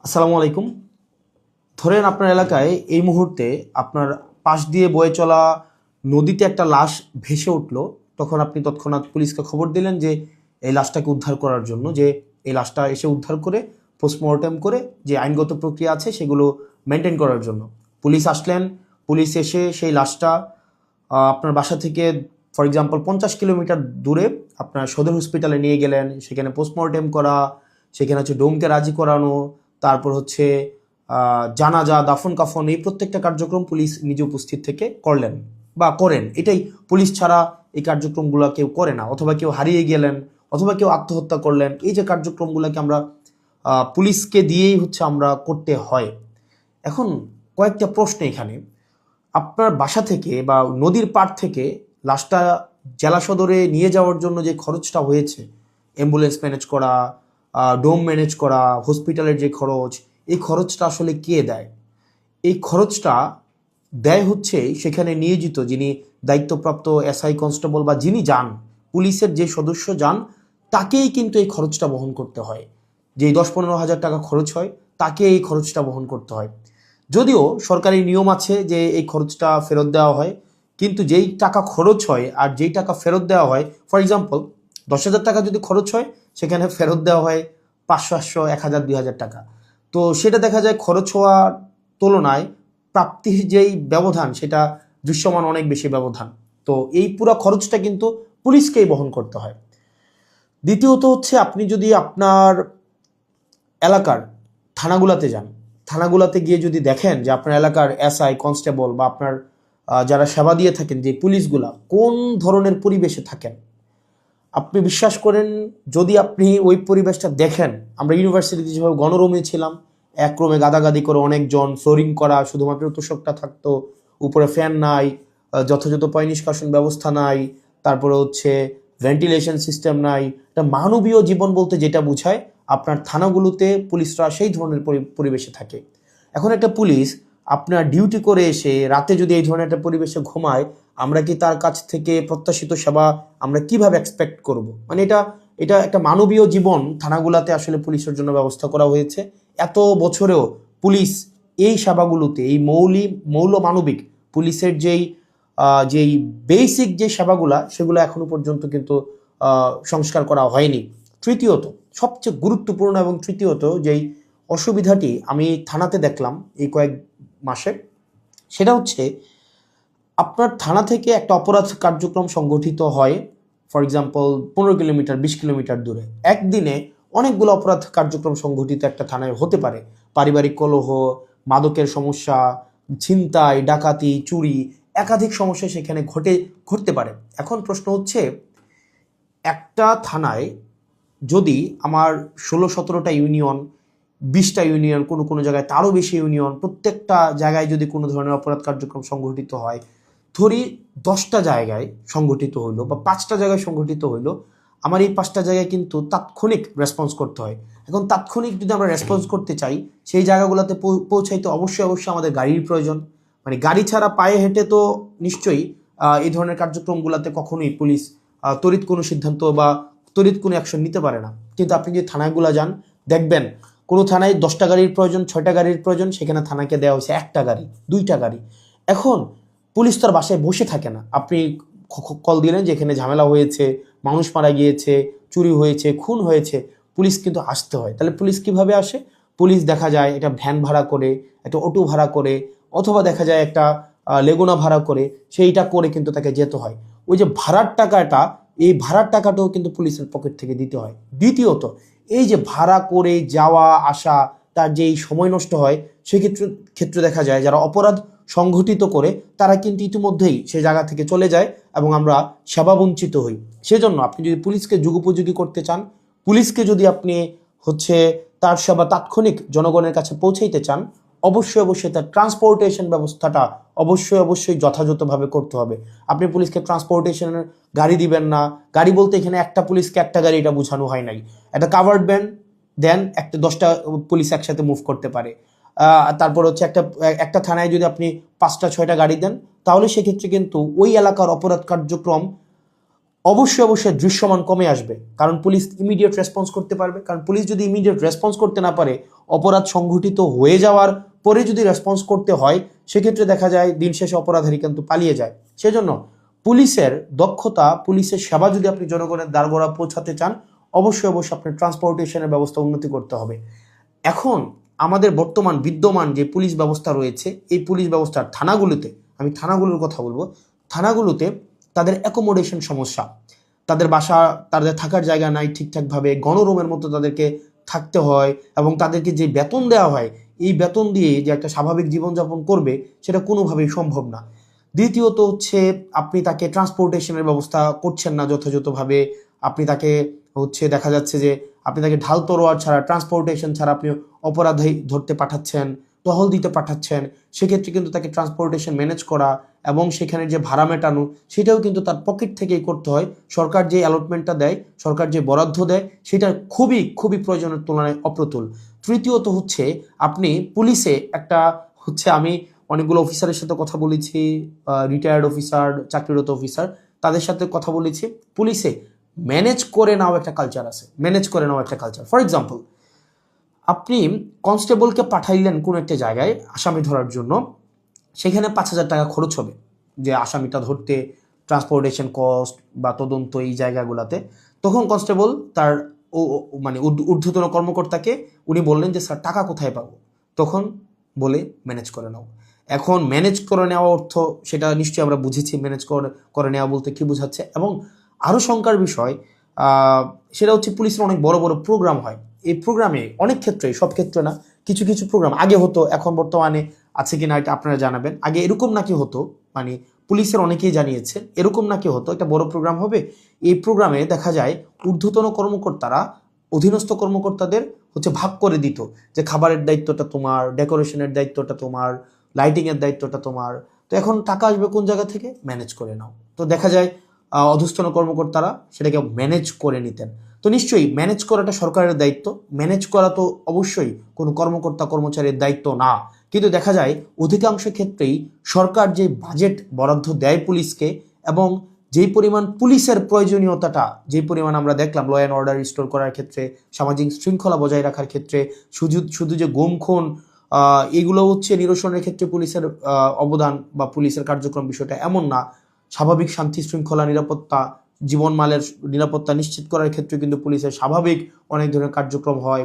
আসসালামু আলাইকুম। ধরেন আপনার এলাকায় এই মুহূর্তে আপনার পাশ দিয়ে বয়ে চলা নদীতে একটা লাশ ভেসে উঠলো। তখন আপনি তৎক্ষণাৎ পুলিশকে খবর দিলেন যে এই লাশটাকে উদ্ধার করার জন্য, যে এই লাশটা এসে উদ্ধার করে পোস্টমর্টেম করে যে আইনগত প্রক্রিয়া আছে সেগুলো মেনটেন করার জন্য পুলিশ আসলেন। পুলিশ এসে সেই লাশটা আপনার বাসা থেকে ফর এক্সাম্পল 50 কিলোমিটার দূরে আপনার সদর হসপিটালে নিয়ে গেলেন। সেখানে পোস্টমর্টেম করা, সেখানে হচ্ছে ডোমকে রাজি করানো, তারপর হচ্ছে জানাজা, দাফন কাফন, এই প্রত্যেকটা কার্যক্রম পুলিশ নিজে উপস্থিত থেকে করলেন বা করেন। এটাই, পুলিশ ছাড়া এই কার্যক্রমগুলো কেউ করে না। অথবা কেউ হারিয়ে গেলেন, অথবা কেউ আত্মহত্যা করলেন, এই যে কার্যক্রমগুলোকে আমরা পুলিশকে দিয়েই হচ্ছে আমরা করতে হয়। এখন কয়েকটা প্রশ্ন এখানে। আপনার বাসা থেকে বা নদীর পাড় থেকে লাশটা জেলা সদরে নিয়ে যাওয়ার জন্য যে খরচটা হয়েছে, অ্যাম্বুলেন্স ম্যানেজ করা, ডোম ম্যানেজ করা, হসপিটালের যে খরচ, এই খরচটা আসলে কে দেয়? এই খরচটা দেয় হচ্ছে সেখানে নিয়োজিত যিনি দায়িত্বপ্রাপ্ত এসআই, কনস্টেবল বা যিনি যান, পুলিশের যে সদস্য যান, তাকেই কিন্তু এই খরচটা বহন করতে হয়। যেই 10-15 হাজার টাকা খরচ হয়, তাকে এই খরচটা বহন করতে হয়। যদিও সরকারি নিয়ম আছে যে এই খরচটা ফেরত দেওয়া হয়, কিন্তু যেই টাকা খরচ হয় আর যেই টাকা ফেরত দেওয়া হয়, ফর এক্সাম্পল 10,000 টাকা যদি খরচ হয়, সেখানে ফেরত দেওয়া হয় 500, 800, 1,000, 2,000 টাকা। তো সেটা দেখা যায় খরচ হওয়ার তুলনায় প্রাপ্তির যেই ব্যবধান, সেটা দৃশ্যমান অনেক বেশি ব্যবধান। তো এই পুরো খরচটা কিন্তু পুলিশকেই বহন করতে হয়। দ্বিতীয়ত হচ্ছে, আপনি যদি আপনার এলাকার থানাগুলাতে যান, থানাগুলাতে গিয়ে যদি দেখেন যে আপনার এলাকার এসআই, কনস্টেবল বা আপনার যারা সেবা দিয়ে থাকেন যে পুলিশগুলা কোন ধরনের পরিবেশে থাকেন, আপনি বিশ্বাস করেন, যদি আপনি ওই পরিবেশটা দেখেন, আমরা ইউনিভার্সিটিতে যেভাবে গণরুমে ছিলাম, এক রুমে গাদাগাদি করে অনেকজন, ফ্লোরিং করা, শুধুমাত্র তোষকটা থাকতো, উপরে ফ্যান নাই, যথাযথ পয় নিষ্কাশন ব্যবস্থা নাই, তারপরে হচ্ছে ভেন্টিলেশন সিস্টেম নাই। একটা মানবীয় জীবন বলতে যেটা বোঝায়, আপনার থানাগুলোতে পুলিশরা সেই ধরনের পরিবেশে থাকে। এখন একটা পুলিশ আপনার ডিউটি করে এসে রাতে যদি এই ধরনের একটা পরিবেশে ঘুমায়, আমরা কি তার কাছ থেকে প্রত্যাশিত সেবা আমরা কিভাবে এক্সপেক্ট করব? মানে এটা এটা একটা মানবীয় জীবন থানাগুলাতে আসলে পুলিশের জন্য ব্যবস্থা করা হয়েছে। এত বছরেও পুলিশ এই সেবাগুলোতে, এই মৌল মানবিক পুলিশের যেই বেসিক যে সেবাগুলা, সেগুলো এখনো পর্যন্ত কিন্তু সংস্কার করা হয়নি। তৃতীয়ত, সবচেয়ে গুরুত্বপূর্ণ এবং তৃতীয়ত যেই অসুবিধাটি আমি থানাতে দেখলাম এই কয়েক মাসে, সেটা হচ্ছে আপনার থানা থেকে একটা অপরাধ কার্যক্রম সংগঠিত হয়, ফর এক্সাম্পল 15 কিলোমিটার, 20 কিলোমিটার দূরে। একদিনে অনেকগুলো অপরাধ কার্যক্রম সংগঠিত একটা থানায় হতে পারে। পারিবারিক কলহ, মাদকের সমস্যা, ছিনতাই, ডাকাতি, চুরি, একাধিক সমস্যা সেখানে ঘটতে পারে। এখন প্রশ্ন হচ্ছে, একটা থানায় যদি আমার 16-17টা ইউনিয়ন, 20টা ইউনিয়ন, কোনো কোনো জায়গায় তারও বেশি ইউনিয়ন, প্রত্যেকটা জায়গায় যদি কোনো ধরনের অপরাধ কার্যক্রম সংঘটিত হয়, ধরি 10টা জায়গায় সংঘটিত হইলো বা 5টা জায়গায় সংঘটিত হইলো, আমার এই 5টা জায়গায় কিন্তু তাৎক্ষণিক রেসপন্স করতে হয়। এখন তাৎক্ষণিক যদি আমরা রেসপন্স করতে চাই, সেই জায়গাগুলোতে পৌঁছাইতে অবশ্যই অবশ্যই আমাদের গাড়ির প্রয়োজন। মানে গাড়ি ছাড়া পায়ে হেঁটে তো নিশ্চয়ই এই ধরনের কার্যক্রমগুলোতে কখনোই পুলিশ তড়িৎ কোনো সিদ্ধান্ত বা তড়িৎ কোনো অ্যাকশন নিতে পারে না। কিন্তু আপনি যদি থানাগুলো যান, দেখবেন কোনো থানায় 10টা গাড়ির প্রয়োজন, 6টা গাড়ির প্রয়োজন, সেখানে থানাকে দেওয়া হয়েছে 1টা গাড়ি, 2টা গাড়ি। এখন পুলিশ তো আর বাসায় বসে থাকে না। আপনি কল দিলেন যে এখানে ঝামেলা হয়েছে, মানুষ মারা গিয়েছে, চুরি হয়েছে, খুন হয়েছে, পুলিশ কিন্তু আসতে হয়। তাহলে পুলিশ কিভাবে আসে? পুলিশ দেখা যায় এটা ভ্যান ভাড়া করে, একটা অটো ভাড়া করে, অথবা দেখা যায় একটা লেগুনা ভাড়া করে, সেইটা করে কিন্তু তাকে যেতে হয়। ওই যে ভাড়ার টাকাটা, এই ভাড়ার টাকাটাও কিন্তু পুলিশের পকেট থেকে দিতে হয়। দ্বিতীয়ত, এই যে ভাড়া করে যাওয়া আসা, তার যেই সময় নষ্ট হয়, ক্ষেত্রে দেখা যায় যারা অপরাধ সংঘটিত করে তারা কিন্তু ইতিমধ্যেই সেই জায়গা থেকে চলে যায় এবং আমরা সেবা বঞ্চিত হই। সেজন্য আপনি যদি পুলিশকে যুগোপযোগী করতে চান, পুলিশকে যদি আপনি হচ্ছে তার সেবা তাৎক্ষণিক জনগণের কাছে পৌঁছাইতে চান, অবশ্যই অবশ্যই তার ট্রান্সপোর্টেশন ব্যবস্থাটা অবশ্যই যথাযথভাবে করতে হবে। আপনি পুলিশকে ট্রান্সপোর্টেশনের গাড়ি দিবেন না। গাড়ি বলতে এখানে একটা পুলিশকে একটা গাড়ি, এটা বোঝানো হয় নাই। একটা কাভার্ড ভ্যান দেন, একটা 10টা পুলিশ একসাথে মুভ করতে পারে। তারপর হচ্ছে একটা থানায় যদি আপনি 5টা 6টা গাড়ি দেন, তাহলে সেক্ষেত্রে কিন্তু ওই এলাকার অপরাধ কার্যক্রম অবশ্যই দৃশ্যমান কমে আসবে। কারণ পুলিশ ইমিডিয়েট রেসপন্স করতে পারবে। কারণ পুলিশ যদি ইমিডিয়েট রেসপন্স করতে না পারে, অপরাধ সংঘটিত হয়ে যাওয়ার পরে যদি রেসপন্স করতে হয়, সেক্ষেত্রে দেখা যায় দিন শেষে অপরাধী কিন্তু পালিয়ে যায়। সেজন্য পুলিশের দক্ষতা, পুলিশের সেবা যদি আপনি জনগণের দ্বারগোড়া পৌঁছাতে চান, অবশ্যই আপনার ট্রান্সপোর্টেশনের ব্যবস্থা উন্নতি করতে হবে। এখন আমাদের বর্তমান বিদ্যমান যে পুলিশ ব্যবস্থা রয়েছে, এই পুলিশ ব্যবস্থার থানাগুলোতে, আমি থানাগুলোর কথা বলবো, থানাগুলোতে তাদের অ্যাকোমোডেশন সমস্যা, তাদের বাসা, তাদের থাকার জায়গা নাই ঠিকঠাকভাবে, গণরুমের মতো তাদেরকে থাকতে হয়, এবং তাদেরকে যে বেতন দেওয়া হয়, এই বেতন দিয়ে যে একটা স্বাভাবিক জীবনযাপন করবে সেটা কোনোভাবেই সম্ভব না। দ্বিতীয়ত হচ্ছে আপনি তাকে ট্রান্সপোর্টেশনের ব্যবস্থা করছেন না যথাযথভাবে। আপনি তাকে দেখা যাচ্ছে যে আপনি তাকে ঢাল তরোয়ার ছাড়া, ট্রান্সপোর্টেশন ছাড়া আপনি অপরাধী ধরতে পাঠাচ্ছেন, টহল দিতে পাঠাচ্ছেন। সেক্ষেত্রে কিন্তু তাকে ট্রান্সপোর্টেশন ম্যানেজ করা এবং সেখানে যে ভাড়া মেটানো, সেটাও কিন্তু তার পকেট থেকেই করতে হয়। সরকার যে অ্যালটমেন্টটা দেয়, সরকার যে বরাদ্দ দেয়, সেটা খুবই খুবই প্রয়োজনের তুলনায় অপ্রতুল। তৃতীয়ত হচ্ছে আপনি পুলিশে একটা আমি অনেকগুলো অফিসারের সাথে কথা বলেছি, রিটায়ার্ড অফিসার, চাকরিরত অফিসার, তাদের সাথে কথা বলেছি। পুলিশে ম্যানেজ করে নাও একটা কালচার আছে, ম্যানেজ করে নাও একটা কালচার। ফর এক্সাম্পল, আপনি কনস্টেবলকে পাঠাইলেন কোনো একটা জায়গায় আসামি ধরার জন্য, সেখানে 5,000 টাকা খরচ হবে যে আসামিটা ধরতে, ট্রান্সপোর্টেশন কস্ট বা তদন্ত এই জায়গাগুলোতে। তখন কনস্টেবল তার ঊর্ধ্বতন কর্মকর্তাকে উনি বললেন যে স্যার টাকা কোথায় পাবো? তখন বলে ম্যানেজ করে নাও। এখন ম্যানেজ করে নেওয়া অর্থ, সেটা নিশ্চয়ই আমরা বুঝেছি ম্যানেজ করে নেওয়া বলতে কি বোঝাচ্ছে। এবং আরও শঙ্কার বিষয় সেটা হচ্ছে পুলিশের অনেক বড় বড় প্রোগ্রাম হয়। এই প্রোগ্রামে অনেক ক্ষেত্রে, সব ক্ষেত্রে না, কিছু কিছু প্রোগ্রাম আগে হতো, এখন বর্তমানে আছে কিনা এটা আপনারা জানাবেন। আগে এরকম নাকি হতো, পুলিশের অনেকেই জানিয়েছে এরকম নাকি হতো, একটা বড় প্রোগ্রাম হবে, এই প্রোগ্রামে দেখা যায় ঊর্ধ্বতন কর্মকর্তারা অধীনস্থ কর্মকর্তাদের ভাগ করে দিত যে খাবারের দায়িত্বটা তোমার, ডেকোরেশনের দায়িত্বটা তোমার, লাইটিংয়ের দায়িত্বটা তোমার। তো এখন টাকা আসবে কোন জায়গা থেকে? ম্যানেজ করে নাও। তো দেখা যায় অধস্তন কর্মকর্তারা সেটাকে ম্যানেজ করে নিতেন। তো নিশ্চয়ই ম্যানেজ করাটা সরকারের দায়িত্ব, ম্যানেজ করা তো অবশ্যই কোনো কর্মকর্তা কর্মচারীর দায়িত্ব না। কিন্তু দেখা যায় অধিকাংশ ক্ষেত্রেই সরকার যে বাজেট বরাদ্দ দেয় পুলিশকে, এবং যেই পরিমাণ পুলিশের প্রয়োজনীয়তাটা, যেই পরিমাণ আমরা দেখলাম ল অ্যান্ড অর্ডার রিস্টোর করার ক্ষেত্রে, সামাজিক শৃঙ্খলা বজায় রাখার ক্ষেত্রে, শুধু যে গুম খুন এগুলো নিরসনের ক্ষেত্রে পুলিশের অবদান বা পুলিশের কার্যক্রম বিষয়টা এমন না। স্বাভাবিক শান্তি শৃঙ্খলা, নিরাপত্তা, জীবনমালের নিরাপত্তা নিশ্চিত করার ক্ষেত্রে কিন্তু পুলিশের স্বাভাবিক অনেক ধরনের কার্যক্রম হয়।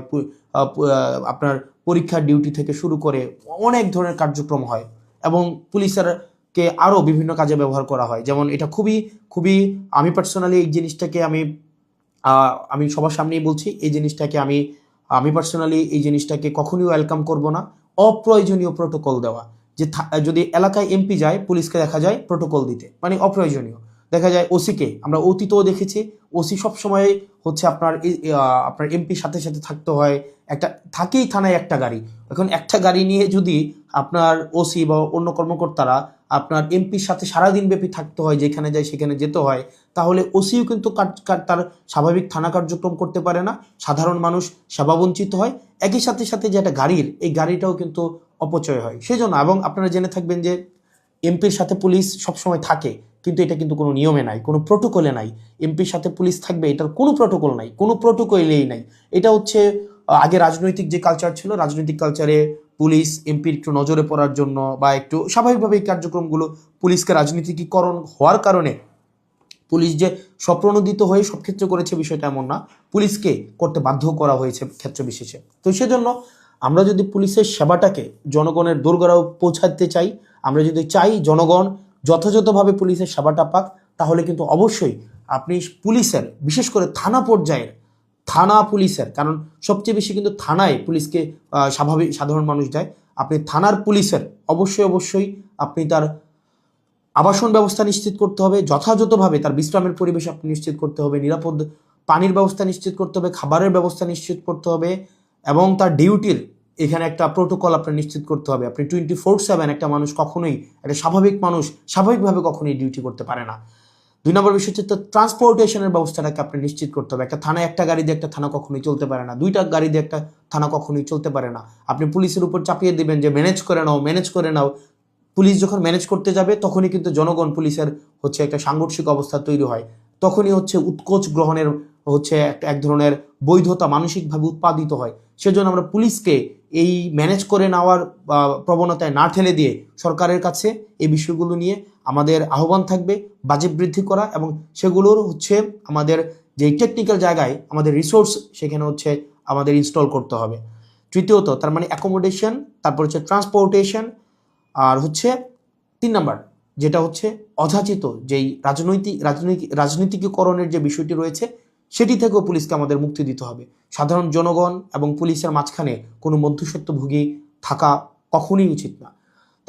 আপনার পরীক্ষার ডিউটি থেকে শুরু করে অনেক ধরনের কার্যক্রম হয়, এবং পুলিশেরকে আরও বিভিন্ন কাজে ব্যবহার করা হয়। যেমন এটা খুবই খুবই, আমি পার্সোনালি এই জিনিসটাকে আমি সবার সামনেই বলছি, এই জিনিসটাকে আমি পার্সোনালি এই জিনিসটাকে কখনোই ওয়েলকাম করব না। অপ্রয়োজনীয় প্রোটোকল দেওয়া, যে যদি এলাকায় এমপি যায়, পুলিশকে দেখা যায় প্রোটোকল দিতে, অপ্রয়োজনীয়। দেখা যায় ওসিকে আমরা অতীতেও দেখেছি, ওসি সবসময় আপনার এমপির সাথে সাথে থাকতে হয়, থাকেই থানায় একটা গাড়ি। এখন একটা গাড়ি নিয়ে যদি আপনার ওসি বা অন্য কর্মকর্তারা আপনার এমপির সাথে সারাদিন ব্যাপী থাকতে হয়, যেখানে যায় সেখানে যেতে হয়, তাহলে ওসিও কিন্তু তার স্বাভাবিক থানা কার্যক্রম করতে পারে না, সাধারণ মানুষ সেবা বঞ্চিত হয়। একই সাথে সাথে যে একটা গাড়ির, এই গাড়িটাও কিন্তু অপচয় হয়। সেই জন্য, এবং আপনারা জেনে থাকবেন যে এমপির সাথে পুলিশ সবসময় থাকে, কিন্তু এটা কিন্তু কোনো নিয়মে নাই, কোনো প্রোটোকলে নাই। এমপির সাথে পুলিশ থাকবে, এটার কোনো প্রোটোকল নাই, কোনো প্রোটোকলেই নাই। এটা আগে রাজনৈতিক যে কালচার ছিল, রাজনৈতিক কালচারে পুলিশ এমপির একটু নজরে পড়ার জন্য বা একটু স্বাভাবিকভাবে এই কার্যক্রমগুলো, পুলিশকে রাজনীতিকীকরণ হওয়ার কারণে পুলিশ যে স্বপ্রণোদিত হয়ে সব ক্ষেত্রে করেছে বিষয়টা এমন না, পুলিশকে করতে বাধ্য করা হয়েছে ক্ষেত্র বিশেষে। তো সেজন্য আমরা যদি পুলিশের সেবাটাকে জনগণের দোরগোড়ায় পৌঁছাতে চাই, আমরা যদি চাই জনগণ যথাযথভাবে পুলিশের সেবাটা পাক, তাহলে কিন্তু অবশ্যই আপনি পুলিশের, বিশেষ করে থানা পর্যায়ের থানা পুলিশের, কারণ সবচেয়ে বেশি কিন্তু থানায় পুলিশকে সাধারণ মানুষ যায়, আপনি থানার পুলিশের অবশ্যই আপনি তার আবাসন ব্যবস্থা নিশ্চিত করতে হবে, যথাযথভাবে তার বিশ্রামের পরিবেশ আপনি নিশ্চিত করতে হবে, নিরাপদ পানির ব্যবস্থা নিশ্চিত করতে হবে, খাবারের ব্যবস্থা নিশ্চিত করতে হবে, এবং তার ডিউটির এখানে একটা প্রোটোকল আপনার নিশ্চিত করতে হবে। আপনি 24/7 একটা মানুষ কখনোই, একটা স্বাভাবিক মানুষ স্বাভাবিকভাবে কখনোই ডিউটি করতে পারে না। 2 নম্বর বিষয় হচ্ছে ট্রান্সপোর্টেশনের ব্যবস্থাটাকে আপনি নিশ্চিত করতে হবে। একটা থানায় একটা গাড়ি দিয়ে একটা থানা কখনোই চলতে পারে না, 2টা গাড়ি দিয়ে একটা থানা কখনোই চলতে পারে না। আপনি পুলিশের উপর চাপিয়ে দেবেন যে ম্যানেজ করে নাও। পুলিশ যখন ম্যানেজ করতে যাবে, তখনই কিন্তু জনগণ পুলিশের একটা সাংঘর্ষিক অবস্থা তৈরি হয়। তখনই উৎকোচ গ্রহণের এক ধরনের বৈধতা মানসিকভাবে উৎপাদিত হয়। সেজন্য আমরা পুলিশকে এই ম্যানেজ করে নেওয়ার প্রবণতায় না ঠেলে দিয়ে সরকারের কাছে এই বিষয়গুলো নিয়ে আমাদের আহ্বান থাকবে বাজেট বৃদ্ধি করা, এবং সেগুলোর হচ্ছে আমাদের যে টেকনিক্যাল জায়গায় আমাদের রিসোর্স সেখানে হচ্ছে আমাদের ইনস্টল করতে হবে। তৃতীয়ত তার মানে অ্যাকোমোডেশন, তারপর হচ্ছে ট্রান্সপোর্টেশন, আর হচ্ছে 3 নাম্বার যেটা হচ্ছে অযাচিত যেই রাজনীতিকীকরণের যে বিষয়টি রয়েছে সেটি থেকেও পুলিশকে আমাদের মুক্তি দিতে হবে। সাধারণ জনগণ এবং পুলিশের মাঝখানে কোনো মধ্যস্বত্বভোগী থাকা কখনোই উচিত না।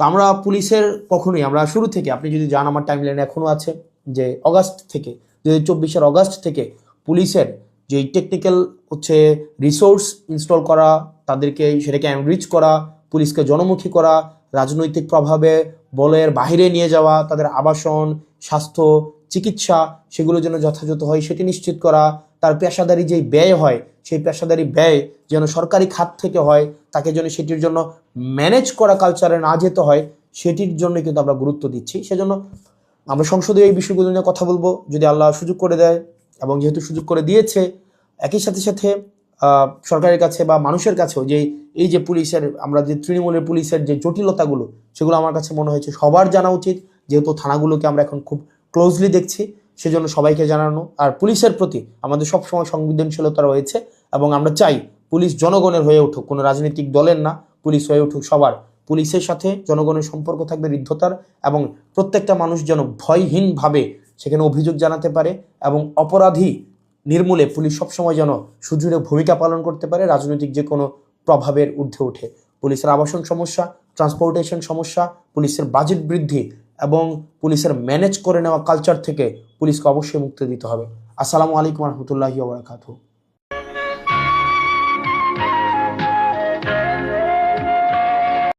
তো আমরা পুলিশের কখনোই, আমরা শুরু থেকে, আপনি যদি যান আমার টাইমলাইনে এখনও আছে যে অগাস্ট থেকে 2024-এর অগাস্ট থেকে পুলিশের যেই টেকনিক্যাল হচ্ছে রিসোর্স ইনস্টল করা, তাদেরকে সেটাকে এনরিচ করা, পুলিশকে জনমুখী করা, রাজনৈতিক প্রভাবে বলের বাহিরে নিয়ে যাওয়া, তাদের আবাসন, স্বাস্থ্য, চিকিৎসা সেগুলো যেন যথাযথ হয় সেটি নিশ্চিত করা, তার পেশাদারি যেই ব্যয় হয় সেই পেশাদারি ব্যয় যেন সরকারি খাত থেকে হয়, তাকে যেন সেটির জন্য ম্যানেজ করা কালচারে না যেতে হয়, সেটির জন্য কিন্তু আমরা গুরুত্ব দিচ্ছি। সেজন্য আমরা সংসদে এই বিষয়গুলো নিয়ে কথা বলবো যদি আল্লাহ সুযোগ করে দেয়, এবং যেহেতু সুযোগ করে দিয়েছে একই সাথে সাথে সরকারের কাছে বা মানুষের কাছেও যে এই যে পুলিশের, আমরা যে তৃণমূলের পুলিশের যে জটিলতাগুলো সেগুলো আমার কাছে মনে হয়েছে সবার জানা উচিত, যেহেতু থানাগুলোকে আমরা এখন খুব ক্লোজলি দেখছি, সেজন্য সবাইকে জানানো। আর পুলিশের প্রতি আমাদের সবসময় সংবেদনশীলতা রয়েছে, এবং আমরা চাই পুলিশ জনগণের হয়ে উঠুক, কোনো রাজনৈতিক দলের না, পুলিশ হয়ে উঠুক সবার। পুলিশের সাথে জনগণের সম্পর্ক থাকবে হৃদ্যতার, এবং প্রত্যেকটা মানুষ যেন ভয়হীনভাবে সেখানে অভিযোগ জানাতে পারে, এবং অপরাধী নির্মূলে পুলিশ সবসময় যেন সুদৃঢ় ভূমিকা পালন করতে পারে রাজনৈতিক যে কোনো প্রভাবের ঊর্ধ্বে উঠে। পুলিশের আবাসন সমস্যা, ট্রান্সপোর্টেশন সমস্যা, পুলিশের বাজেট বৃদ্ধি এবং পুলিশের ম্যানেজ করে নেওয়া কালচার থেকে পুলিশকে অবশ্যই মুক্তি দিতে হবে। আসসালামু আলাইকুম রহমতুল্লাহি ওয়া বারাকাতুহু।